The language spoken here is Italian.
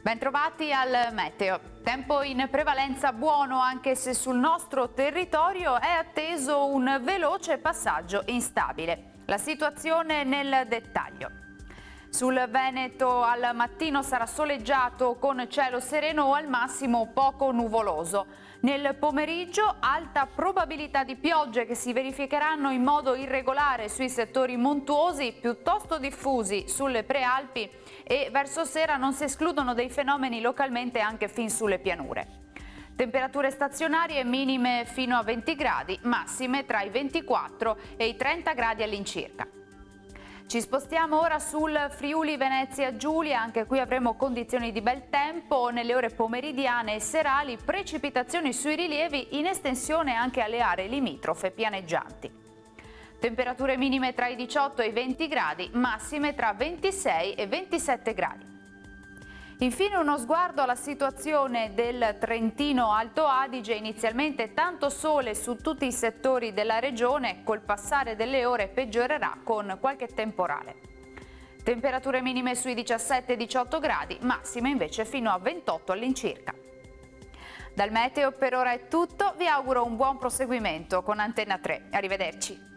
Bentrovati al meteo. Tempo in prevalenza buono, anche se sul nostro territorio è atteso un veloce passaggio instabile. La situazione nel dettaglio. Sul Veneto al mattino sarà soleggiato con cielo sereno o al massimo poco nuvoloso. Nel pomeriggio alta probabilità di piogge che si verificheranno in modo irregolare sui settori montuosi piuttosto diffusi sulle prealpi e verso sera non si escludono dei fenomeni localmente anche fin sulle pianure. Temperature stazionarie minime fino a 20 gradi, massime tra i 24 e i 30 gradi all'incirca. Ci spostiamo ora sul Friuli Venezia Giulia, anche qui avremo condizioni di bel tempo, nelle ore pomeridiane e serali precipitazioni sui rilievi in estensione anche alle aree limitrofe pianeggianti. Temperature minime tra i 18 e i 20 gradi, massime tra 26 e 27 gradi. Infine uno sguardo alla situazione del Trentino Alto Adige, inizialmente tanto sole su tutti i settori della regione, col passare delle ore peggiorerà con qualche temporale. Temperature minime sui 17-18 gradi, massime invece fino a 28 all'incirca. Dal meteo per ora è tutto, vi auguro un buon proseguimento con Antenna 3. Arrivederci.